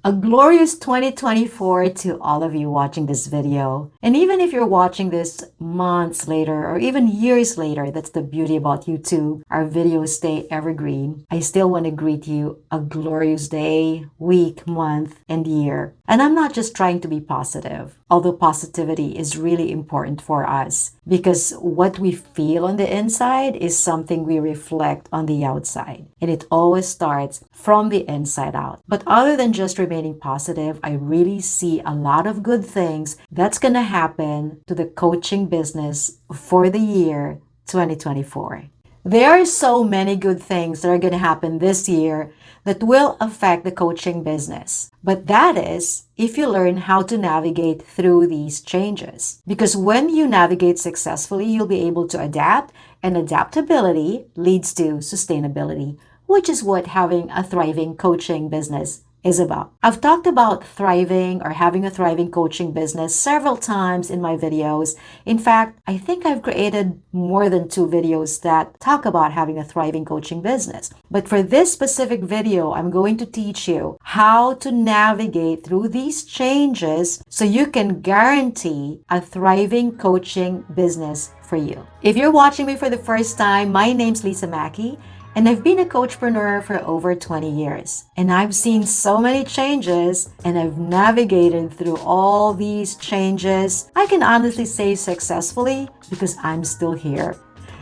A glorious 2024 to all of you watching this video. And even if you're watching this months later or even years later, that's the beauty about YouTube. Our videos stay evergreen. I still want to greet you a glorious day, week, month, and year. And I'm not just trying to be positive, although positivity is really important for us because what we feel on the inside is something we reflect on the outside. And it always starts from the inside out. But other than just remaining positive, I really see a lot of good things that's going to happen to the coaching business for the year 2024. There are so many good things that are going to happen this year that will affect the coaching business. But that is if you learn how to navigate through these changes. Because when you navigate successfully, you'll be able to adapt, and adaptability leads to sustainability, which is what having a thriving coaching business is about. I've talked about thriving or having a thriving coaching business several times in my videos. In fact, I think I've created more than 2 videos that talk about having a thriving coaching business. But for this specific video, I'm going to teach you how to navigate through these changes so you can guarantee a thriving coaching business for you. If you're watching me for the first time, my name's Lisa Mackey. And I've been a coachpreneur for over 20 years. And I've seen so many changes and I've navigated through all these changes. I can honestly say successfully because I'm still here.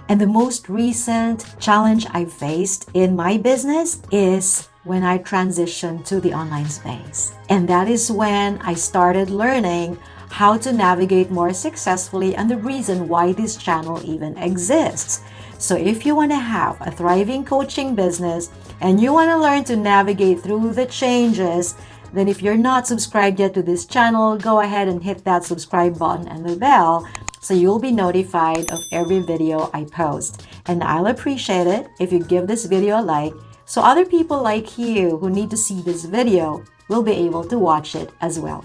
And the most recent challenge I faced in my business is when I transitioned to the online space. And that is when I started learning how to navigate more successfully and the reason why this channel even exists. So if you want to have a thriving coaching business and you want to learn to navigate through the changes, then if you're not subscribed yet to this channel, go ahead and hit that subscribe button and the bell so you'll be notified of every video I post. And I'll appreciate it if you give this video a like so other people like you who need to see this video will be able to watch it as well.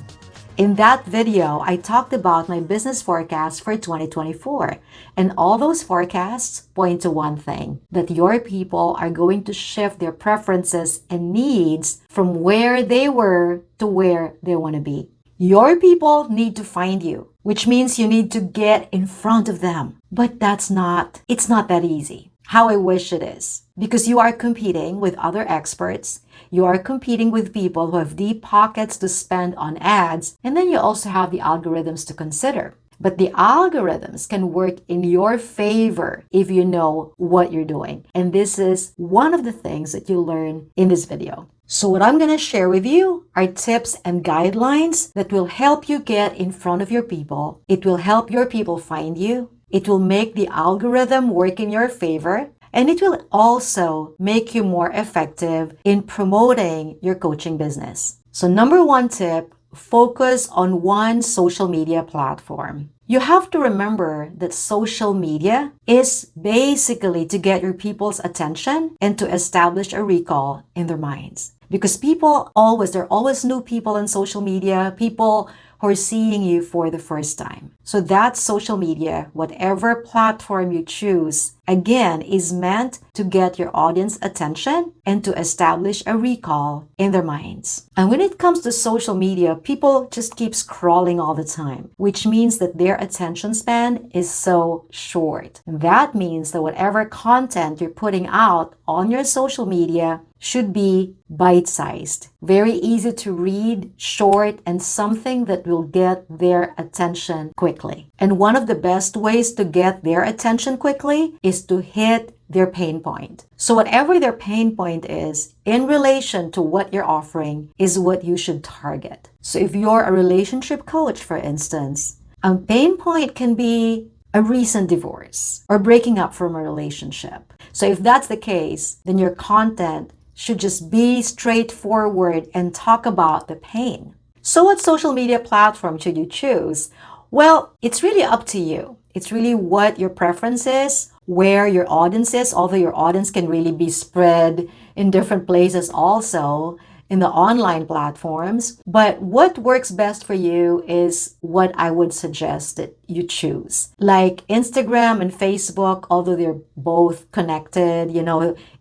In that video, I talked about my business forecast for 2024, and all those forecasts point to one thing, that your people are going to shift their preferences and needs from where they were to where they want to be. Your people need to find you, which means you need to get in front of them. But it's not that easy. How I wish it is. Because you are competing with other experts, you are competing with people who have deep pockets to spend on ads, and then you also have the algorithms to consider. But the algorithms can work in your favor if you know what you're doing. And this is one of the things that you learn in this video. So what I'm going to share with you are tips and guidelines that will help you get in front of your people. It will help your people find you. It will make the algorithm work in your favor. And it will also make you more effective in promoting your coaching business. So number 1 tip, focus on one social media platform. You have to remember that social media is basically to get your people's attention and to establish a recall in their minds. Because there are always new people on social media, people who are seeing you for the first time. So that social media, whatever platform you choose, again, is meant to get your audience attention and to establish a recall in their minds. And when it comes to social media, people just keep scrolling all the time, which means that their attention span is so short. And that means that whatever content you're putting out on your social media should be bite-sized, very easy to read, short, and something that will get their attention quickly. And one of the best ways to get their attention quickly is to hit their pain point. So whatever their pain point is in relation to what you're offering is what you should target. So if you're a relationship coach, for instance, a pain point can be a recent divorce or breaking up from a relationship. So if that's the case, then your content should just be straightforward and talk about the pain. So what social media platform should you choose? Well, it's really up to you. It's really what your preference is, where your audience is, although your audience can really be spread in different places also. in the online platforms. But what works best for you is what I would suggest that you choose. Like Instagram and Facebook, although they're both connected,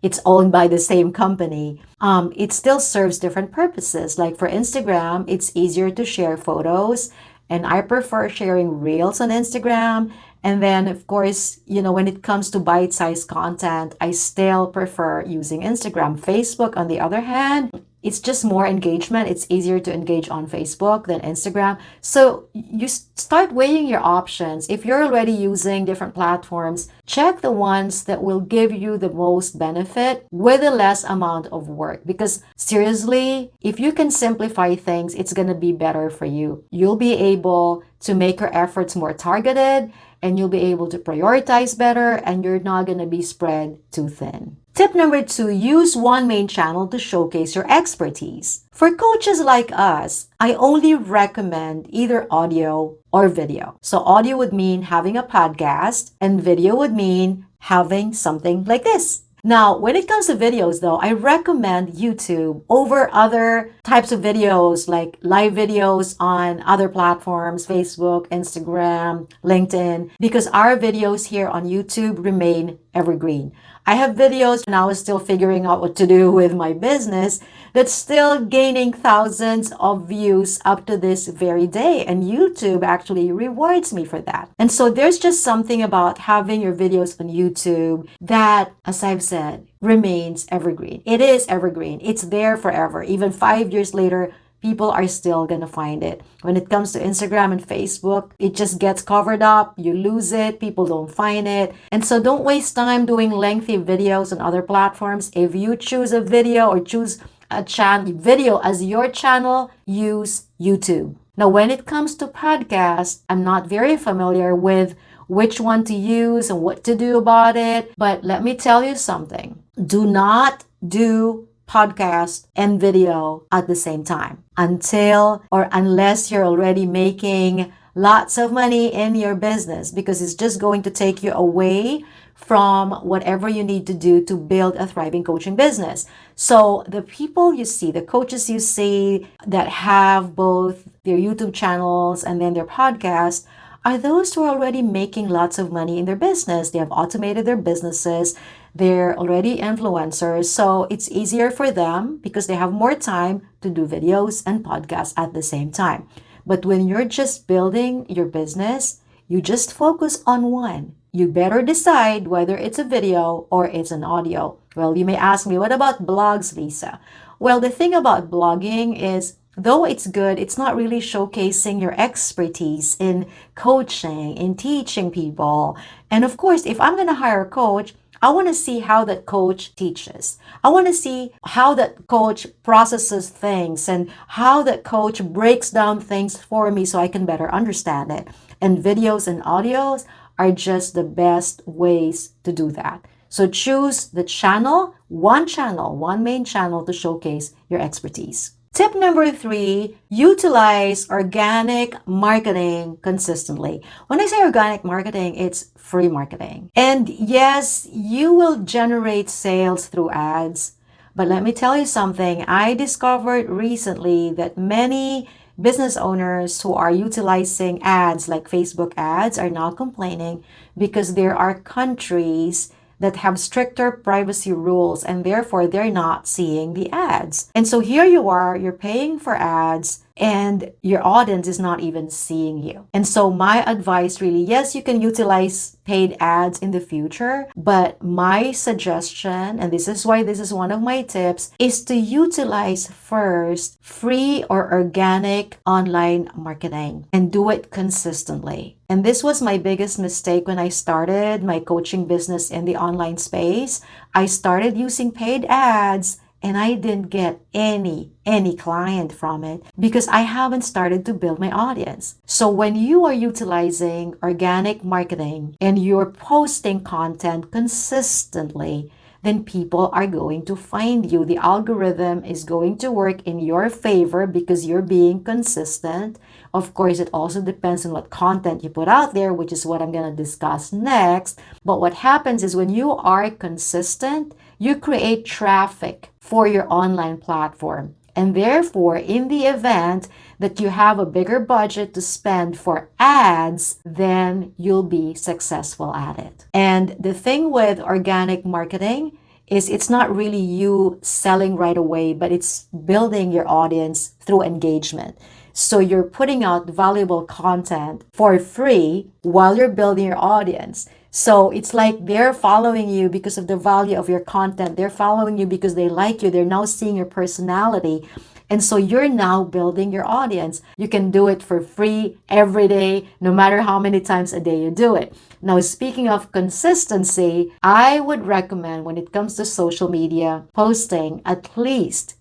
it's owned by the same company. It still serves different purposes. Like for Instagram, it's easier to share photos, and I prefer sharing reels on Instagram. And then, of course, when it comes to bite-sized content, I still prefer using Instagram. Facebook, on the other hand, it's just more engagement. It's easier to engage on Facebook than Instagram. So you start weighing your options. If you're already using different platforms, check the ones that will give you the most benefit with the less amount of work. Because seriously, if you can simplify things, it's going to be better for you. You'll be able to make your efforts more targeted, and you'll be able to prioritize better, and you're not going to be spread too thin. Tip number 2, use one main channel to showcase your expertise. For coaches like us, I only recommend either audio or video. So audio would mean having a podcast, and video would mean having something like this. Now, when it comes to videos though, I recommend YouTube over other types of videos like live videos on other platforms, Facebook, Instagram, LinkedIn, because our videos here on YouTube remain evergreen. I have videos when I was still figuring out what to do with my business that's still gaining thousands of views up to this very day. And YouTube actually rewards me for that. And so there's just something about having your videos on YouTube that, as I've said, remains evergreen. It is evergreen. It's there forever. Even 5 years later, people are still going to find it. When it comes to Instagram and Facebook, it just gets covered up. You lose it. People don't find it. And so don't waste time doing lengthy videos on other platforms. If you choose a video or choose a video as your channel, use YouTube. Now, when it comes to podcasts, I'm not very familiar with which one to use and what to do about it. But let me tell you something. Do not do podcast and video at the same time unless you're already making lots of money in your business, because it's just going to take you away from whatever you need to do to build a thriving coaching business. So the people you see, the coaches you see that have both their YouTube channels and then their podcast, are those who are already making lots of money in their business. They have automated their businesses. They're already influencers. So it's easier for them because they have more time to do videos and podcasts at the same time. But when you're just building your business, you just focus on one. You better decide whether it's a video or it's an audio. Well, you may ask me, what about blogs, Lisa? Well, the thing about blogging is, though it's good, it's not really showcasing your expertise in coaching, in teaching people. And of course, if I'm going to hire a coach, I want to see how that coach teaches. I want to see how that coach processes things and how that coach breaks down things for me so I can better understand it. And videos and audios are just the best ways to do that. So choose the channel, one main channel to showcase your expertise. Tip number 3, utilize organic marketing consistently. When I say organic marketing, it's free marketing. And yes, you will generate sales through ads. But let me tell you something. I discovered recently that many business owners who are utilizing ads like Facebook ads are now complaining because there are countries that have stricter privacy rules, and therefore they're not seeing the ads. And so here you are, you're paying for ads, and your audience is not even seeing you. And so my advice really, yes, you can utilize paid ads in the future, but my suggestion, and this is why this is one of my tips, is to utilize first free or organic online marketing and do it consistently. And this was my biggest mistake when I started my coaching business in the online space. I started using paid ads and I didn't get any client from it because I haven't started to build my audience. So when you are utilizing organic marketing and you're posting content consistently, then people are going to find you. The algorithm is going to work in your favor because you're being consistent. Of course, it also depends on what content you put out there, which is what I'm going to discuss next. But what happens is when you are consistent, you create traffic for your online platform. And therefore, in the event that you have a bigger budget to spend for ads, then you'll be successful at it. And the thing with organic marketing is it's not really you selling right away, but it's building your audience through engagement. So you're putting out valuable content for free while you're building your audience. So it's like they're following you because of the value of your content. They're following you because they like you. They're now seeing your personality. And so you're now building your audience. You can do it for free every day, no matter how many times a day you do it. Now, speaking of consistency, I would recommend when it comes to social media, posting at least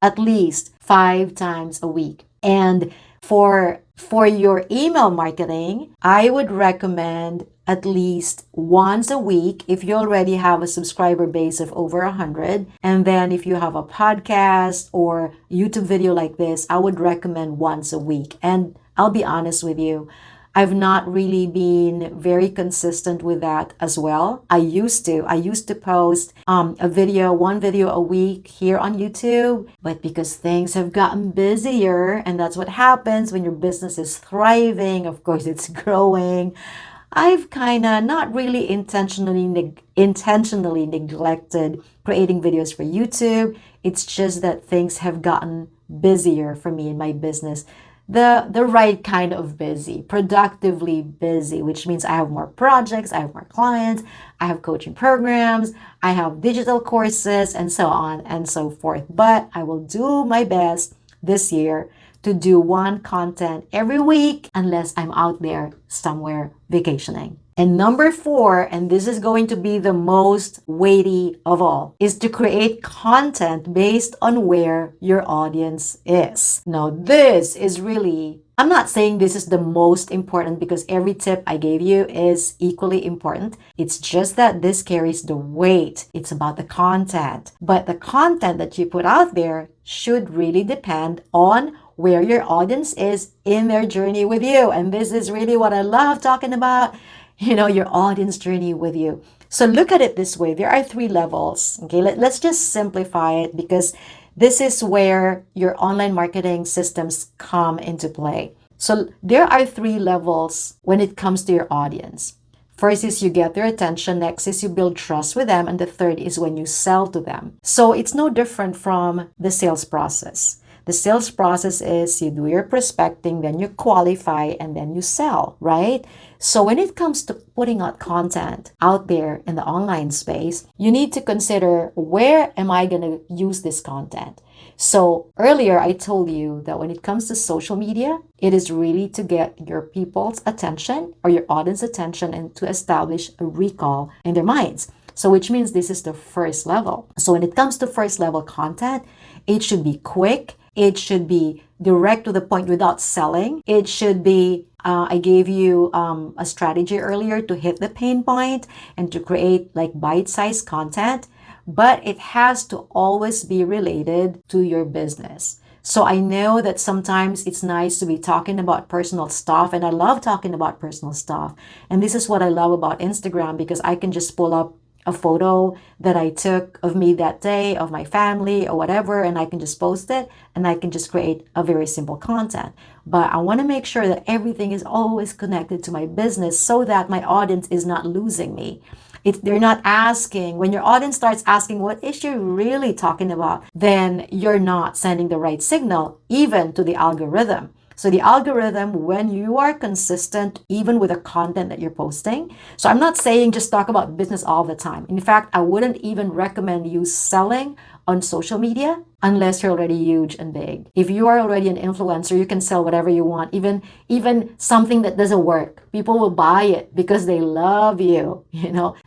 5 times a week. And for your email marketing, I would recommend at least once a week if you already have a subscriber base of over 100. And then if you have a podcast or YouTube video like this, I would recommend once a week. And I'll be honest with you, I've not really been very consistent with that as well. I used to post one video a week here on YouTube, but because things have gotten busier, and that's what happens when your business is thriving, of course it's growing, I've kind of not really intentionally neglected creating videos for YouTube. It's just that things have gotten busier for me in my business. The right kind of busy, productively busy, which means I have more projects, I have more clients, I have coaching programs, I have digital courses, and so on and so forth. But I will do my best this year to do one content every week unless I'm out there somewhere vacationing. And number 4, and this is going to be the most weighty of all, is to create content based on where your audience is. Now, this is really, I'm not saying this is the most important because every tip I gave you is equally important. It's just that this carries the weight. It's about the content. But the content that you put out there should really depend on where your audience is in their journey with you. And this is really what I love talking about, your audience journey with you. So look at it this way. There are 3 levels. Okay, let's just simplify it because this is where your online marketing systems come into play. So there are 3 levels when it comes to your audience. First is you get their attention. Next is you build trust with them. And the third is when you sell to them. So it's no different from the sales process. The sales process is you do your prospecting, then you qualify, and then you sell, right? So when it comes to putting out content out there in the online space, you need to consider, where am I going to use this content? So earlier I told you that when it comes to social media, it is really to get your people's attention or your audience attention and to establish a recall in their minds. So which means this is the first level. So when it comes to first level content, it should be quick. It should be direct to the point without selling. It should be, I gave you a strategy earlier to hit the pain point and to create like bite-sized content, but it has to always be related to your business. So I know that sometimes it's nice to be talking about personal stuff, and I love talking about personal stuff. And this is what I love about Instagram, because I can just pull up a photo that I took of me that day, of my family or whatever, and I can just post it and I can just create a very simple content. But I want to make sure that everything is always connected to my business so that my audience is not losing me. If they're not asking, when your audience starts asking what is she really talking about, then you're not sending the right signal even to the algorithm. So the algorithm, when you are consistent, even with the content that you're posting. So I'm not saying just talk about business all the time. In fact, I wouldn't even recommend you selling on social media unless you're already huge and big. If you are already an influencer, you can sell whatever you want, even something that doesn't work. People will buy it because they love you.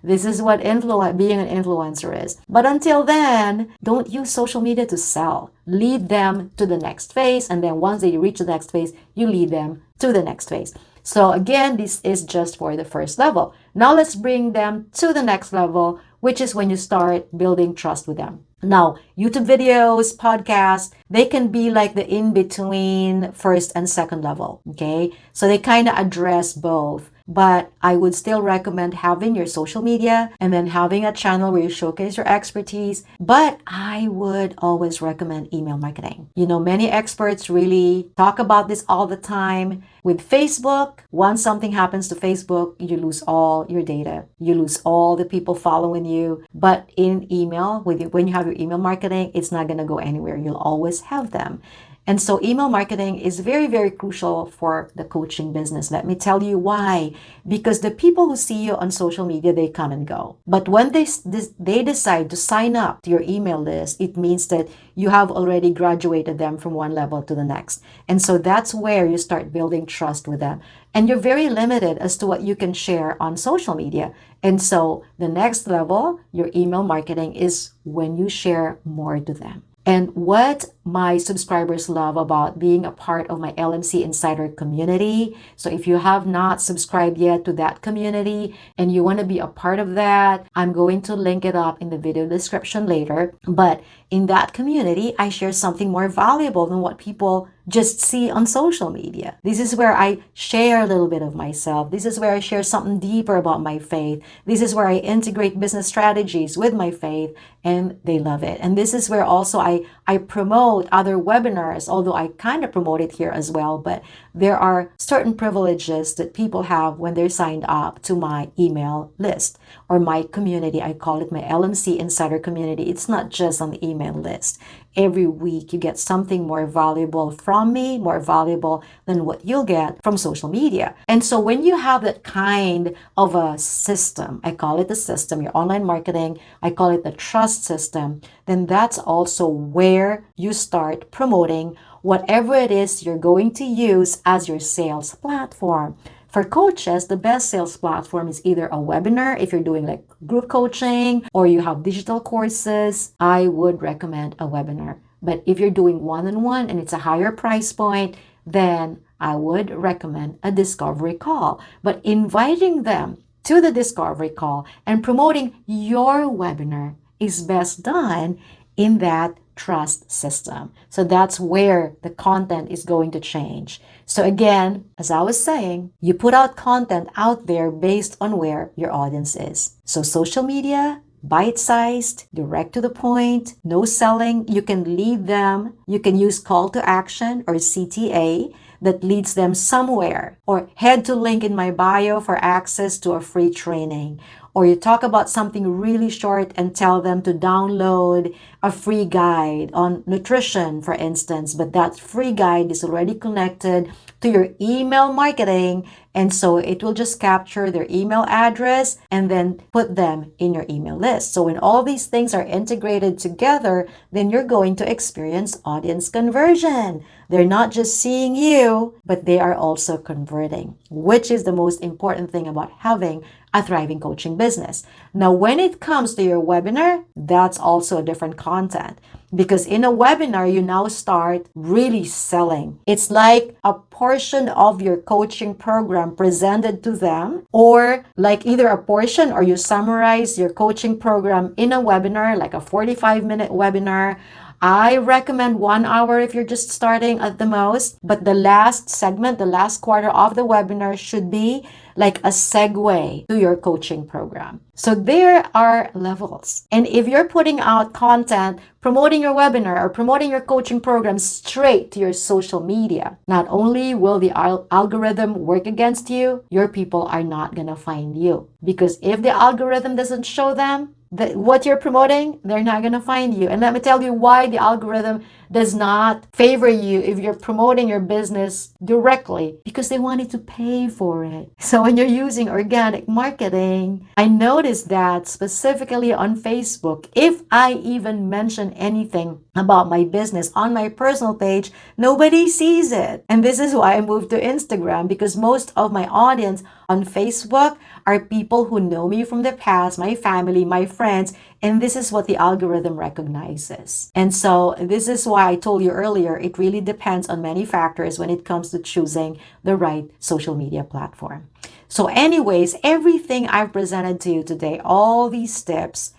This is what being an influencer is. But until then, don't use social media to sell. Lead them to the next phase, and then once they reach the next phase, you lead them to the next phase. So again, this is just for the first level. Now let's bring them to the next level, which is when you start building trust with them. Now, YouTube videos, podcasts, they can be like the in-between first and second level, okay? So they kind of address both. but I would still recommend having your social media and then having a channel where you showcase your expertise. But I would always recommend email marketing. You know, many experts really talk about this all the time. With Facebook, once something happens to Facebook, you lose all your data. You lose all the people following you. But in email, when you have your email marketing, it's not going to go anywhere. You'll always have them. And so email marketing is very, very crucial for the coaching business. Let me tell you why. Because the people who see you on social media, they come and go. But when they decide to sign up to your email list, it means that you have already graduated them from one level to the next. And so that's where you start building trust with them. And you're very limited as to what you can share on social media. And so the next level, your email marketing, is when you share more to them. And what my subscribers love about being a part of my LMC Insider community. So if you have not subscribed yet to that community and you want to be a part of that, I'm going to link it up in the video description later. But in that community, I share something more valuable than what people just see on social media. This is where I share a little bit of myself. This is where I share something deeper about my faith. This is where I integrate business strategies with my faith, and they love it. And this is where also I promote other webinars, although I kind of promote it here as well, but there are certain privileges that people have when they're signed up to my email list or my community. I call it my LMC Insider community. It's not just on the email list. Every week you get something more valuable from me, more valuable than what you'll get from social media. And so when you have that kind of a system, I call it a system, your online marketing, I call it the trust system, then that's also where you start promoting whatever it is you're going to use as your sales platform. For coaches, the best sales platform is either a webinar, if you're doing like group coaching, or you have digital courses, I would recommend a webinar. But if you're doing one-on-one and it's a higher price point, then I would recommend a discovery call. But inviting them to the discovery call and promoting your webinar is best done in that trust system. So that's where the content is going to change. So again, as I was saying, you put out content out there based on where your audience is. So social media, bite-sized, direct to the point, no selling. You can lead them. You can use call to action or CTA that leads them somewhere, or head to link in my bio for access to a free training. Or you talk about something really short and tell them to download a free guide on nutrition, for instance, but that free guide is already connected to your email marketing, and so it will just capture their email address and then put them in your email list. So when all these things are integrated together, then you're going to experience audience conversion. They're not just seeing you, but they are also converting, which is the most important thing about having a thriving coaching business. Now, when it comes to your webinar, that's also a different content, because in a webinar, you now start really selling. It's like a portion of your coaching program presented to them, or like either a portion or you summarize your coaching program in a webinar, like a 45-minute webinar. I recommend 1 hour if you're just starting at the most, but the last segment, the last quarter of the webinar should be like a segue to your coaching program. So there are levels. And if you're putting out content, promoting your webinar or promoting your coaching program straight to your social media, not only will the algorithm work against you, your people are not going to find you. Because if the algorithm doesn't show them what you're promoting, they're not going to find you. And let me tell you why the algorithm does not favor you if you're promoting your business directly, because they wanted to pay for it. So when you're using organic marketing, I noticed that specifically on Facebook, if I even mention anything about my business on my personal page, nobody sees it. And this is why I moved to Instagram, because most of my audience on Facebook are people who know me from the past, my family, my friends, and this is what the algorithm recognizes. And so this is why I told you earlier, it really depends on many factors when it comes to choosing the right social media platform. So anyways, everything I've presented to you today, all these tips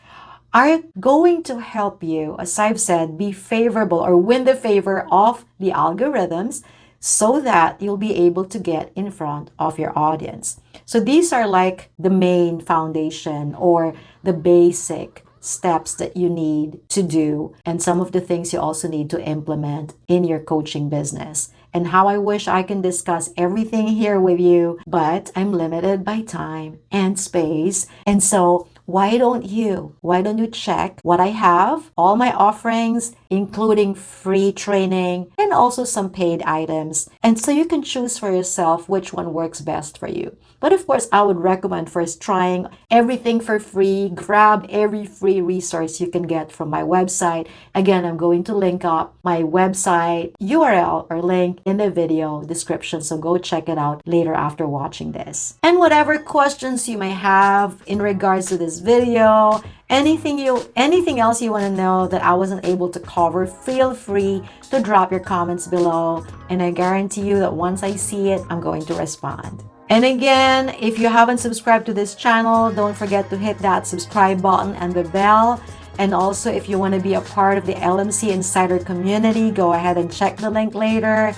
are going to help you, as I've said, be favorable or win the favor of the algorithms, so that you'll be able to get in front of your audience. So these are like the main foundation or the basic steps that you need to do, and some of the things you also need to implement in your coaching business. And how I wish I can discuss everything here with you, but I'm limited by time and space. And so why don't you check what I have, all my offerings, including free training and also some paid items. And so you can choose for yourself which one works best for you. But of course, I would recommend first trying everything for free. Grab every free resource you can get from my website. Again, I'm going to link up my website URL or link in the video description. So go check it out later after watching this. And whatever questions you may have in regards to this video, anything else you want to know that I wasn't able to cover, feel free to drop your comments below. And I guarantee you that once I see it, I'm going to respond. And again, if you haven't subscribed to this channel, don't forget to hit that subscribe button and the bell. And also, if you want to be a part of the LMC Insider community, go ahead and check the link later.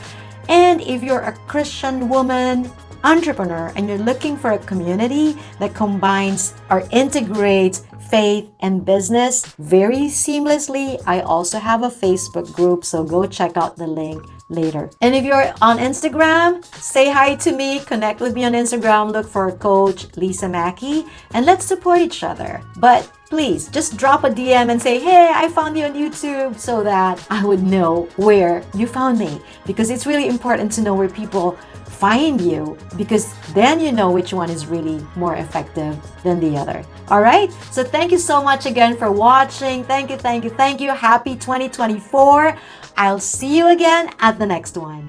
And if you're a Christian woman, entrepreneur, and you're looking for a community that combines or integrates faith and business very seamlessly, I also have a Facebook group, so go check out the link later. And if you're on Instagram, say hi to me, connect with me on Instagram, look for Coach Lisa Mackey, and let's support each other. But please just drop a DM and say, hey, I found you on YouTube, so that I would know where you found me, because it's really important to know where people find you, because then you know which one is really more effective than the other. All right, so thank you so much again for watching. Thank you. Happy 2024. I'll see you again at the next one.